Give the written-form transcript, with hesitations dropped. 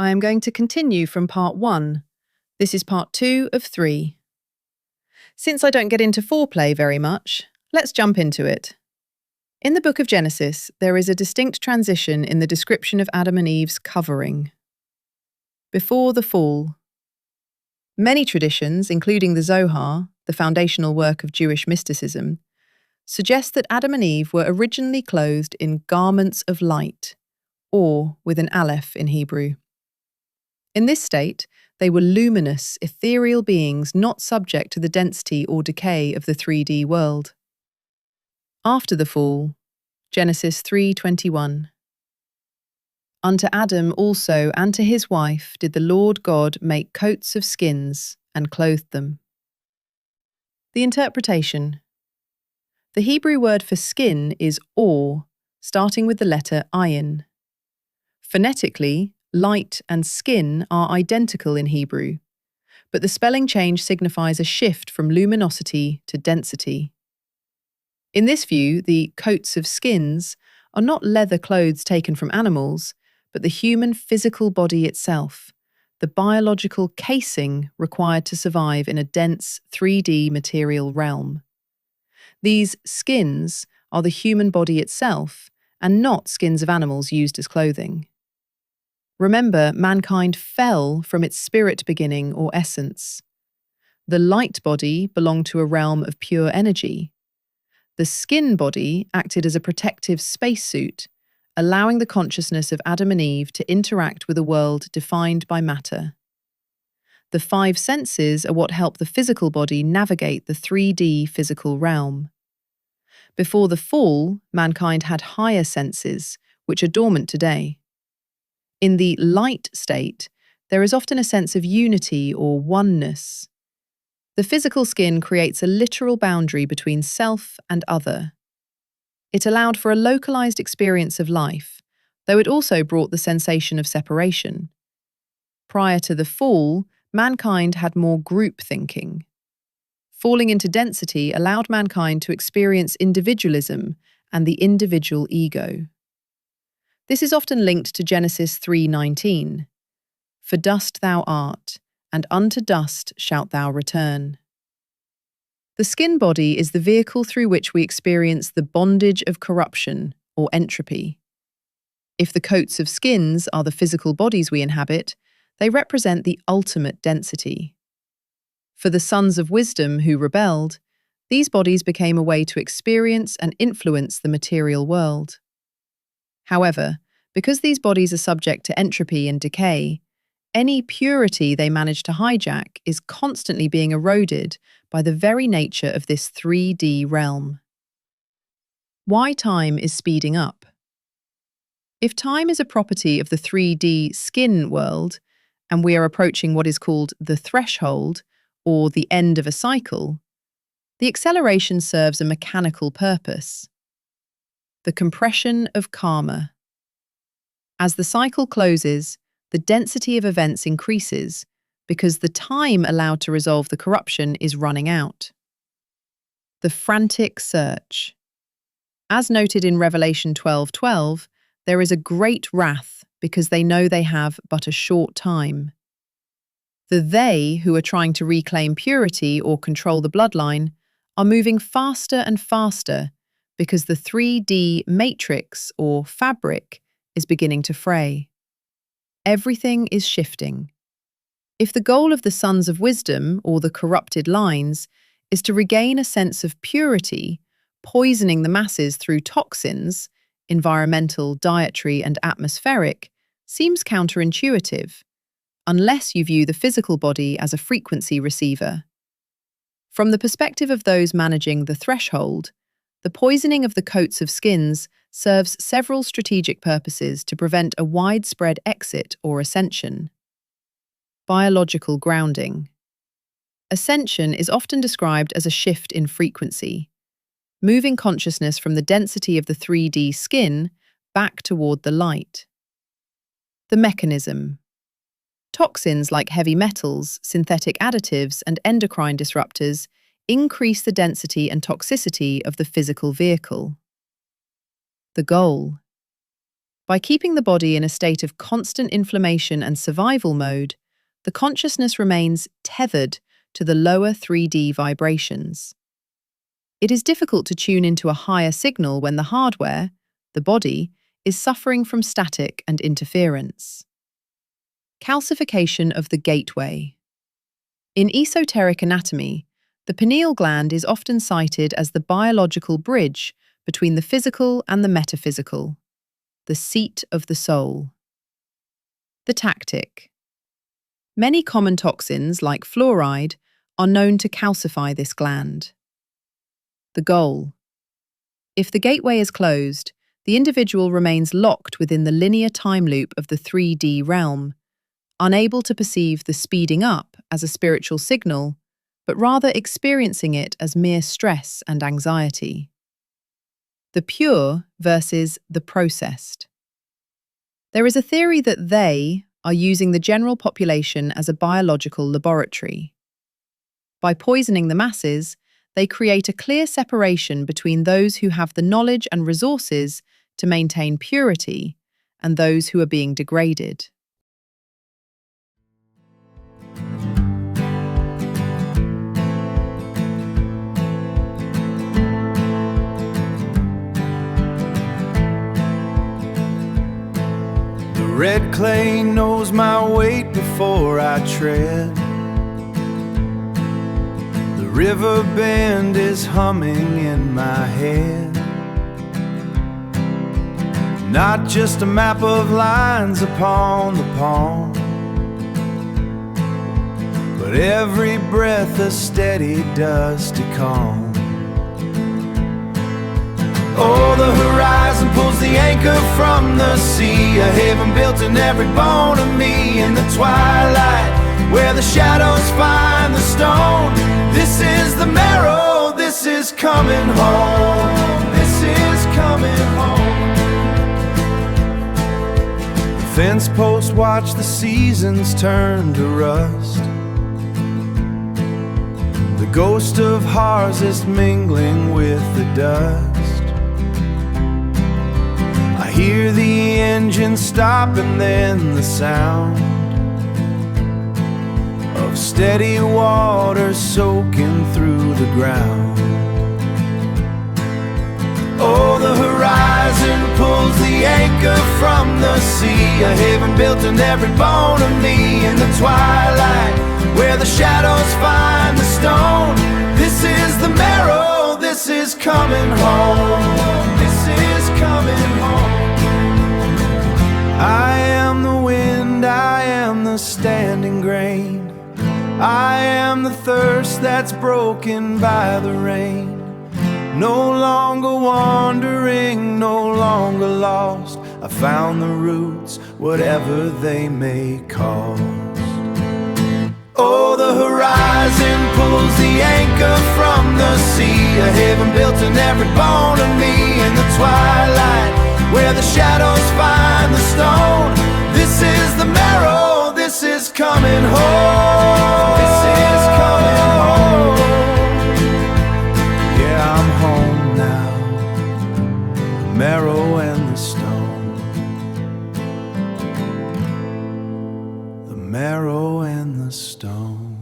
I am going to continue from part 1. This is part 2 of 3. Since I don't get into foreplay very much, let's jump into it. In the book of Genesis, there is a distinct transition in the description of Adam and Eve's covering. Before the fall. Many traditions, including the Zohar, the foundational work of Jewish mysticism, suggest that Adam and Eve were originally clothed in garments of light, or with an aleph in Hebrew. In this state, they were luminous, ethereal beings not subject to the density or decay of the 3D world. After the fall, Genesis 3:21. Unto Adam also and to his wife did the Lord God make coats of skins and clothed them. The interpretation. The Hebrew word for skin is or, starting with the letter ayin. Phonetically, light and skin are identical in Hebrew, but the spelling change signifies a shift from luminosity to density. In this view, the coats of skins are not leather clothes taken from animals, but the human physical body itself, the biological casing required to survive in a dense 3D material realm. These skins are the human body itself, and not skins of animals used as clothing. Remember, mankind fell from its spirit beginning or essence. The light body belonged to a realm of pure energy. The skin body acted as a protective spacesuit, allowing the consciousness of Adam and Eve to interact with a world defined by matter. The 5 senses are what help the physical body navigate the 3D physical realm. Before the fall, mankind had higher senses, which are dormant today. In the light state, there is often a sense of unity or oneness. The physical skin creates a literal boundary between self and other. It allowed for a localized experience of life, though it also brought the sensation of separation. Prior to the fall, mankind had more group thinking. Falling into density allowed mankind to experience individualism and the individual ego. This is often linked to Genesis 3:19. For dust thou art, and unto dust shalt thou return. The skin body is the vehicle through which we experience the bondage of corruption, or entropy. If the coats of skins are the physical bodies we inhabit, they represent the ultimate density. For the sons of wisdom who rebelled, these bodies became a way to experience and influence the material world. However, because these bodies are subject to entropy and decay, any purity they manage to hijack is constantly being eroded by the very nature of this 3D realm. Why time is speeding up. If time is a property of the 3D skin world, and we are approaching what is called the threshold, or the end of a cycle, the acceleration serves a mechanical purpose. The compression of karma. As the cycle closes, the density of events increases because the time allowed to resolve the corruption is running out. The frantic search. As noted in Revelation 12:12, there is a great wrath because they know they have but a short time. The they who are trying to reclaim purity or control the bloodline are moving faster and faster because the 3D matrix or fabric is beginning to fray. Everything is shifting. If the goal of the sons of wisdom, or the corrupted lines, is to regain a sense of purity, poisoning the masses through toxins, environmental, dietary, and atmospheric, seems counterintuitive, unless you view the physical body as a frequency receiver. From the perspective of those managing the threshold, the poisoning of the coats of skins serves several strategic purposes to prevent a widespread exit or ascension. Biological grounding. Ascension is often described as a shift in frequency, moving consciousness from the density of the 3D skin back toward the light. The mechanism. Toxins like heavy metals, synthetic additives, and endocrine disruptors increase the density and toxicity of the physical vehicle. The goal. By keeping the body in a state of constant inflammation and survival mode, the consciousness remains tethered to the lower 3D vibrations. It is difficult to tune into a higher signal when the hardware, the body, is suffering from static and interference. Calcification of the gateway. In esoteric anatomy, the pineal gland is often cited as the biological bridge between the physical and the metaphysical, the seat of the soul. The tactic. Many common toxins, like fluoride, are known to calcify this gland. The goal. If the gateway is closed, the individual remains locked within the linear time loop of the 3D realm, unable to perceive the speeding up as a spiritual signal, but rather experiencing it as mere stress and anxiety. The pure versus the processed. There is a theory that they are using the general population as a biological laboratory. By poisoning the masses, they create a clear separation between those who have the knowledge and resources to maintain purity and those who are being degraded. The red clay knows my weight before I tread. The river bend is humming in my head. Not just a map of lines upon the palm, but every breath a steady dusty calm. Oh, the horizon pulls the anchor from the sea, a haven built in every bone of me. In the twilight, where the shadows find the stone, this is the marrow, this is coming home, this is coming home. The fence post watch the seasons turn to rust. The ghost of harvest mingling with the dust. I hear the engine stop and then the sound of steady water soaking through the ground. Oh, the horizon pulls the anchor from the sea, a haven built in every bone of me. In the twilight, where the shadows find the stone, this is the marrow, this is coming home, this is coming home. I am the wind, I am the standing grain, I am the thirst that's broken by the rain. No longer wandering, no longer lost, I found the roots, whatever they may cost. Oh, the horizon pulls the anchor from the sea, a haven built in every bone of me. In the twilight, where the shadows find the stone, this is the marrow, this is coming home, this is coming home. Yeah, I'm home now, the marrow and the stone, the marrow and the stone.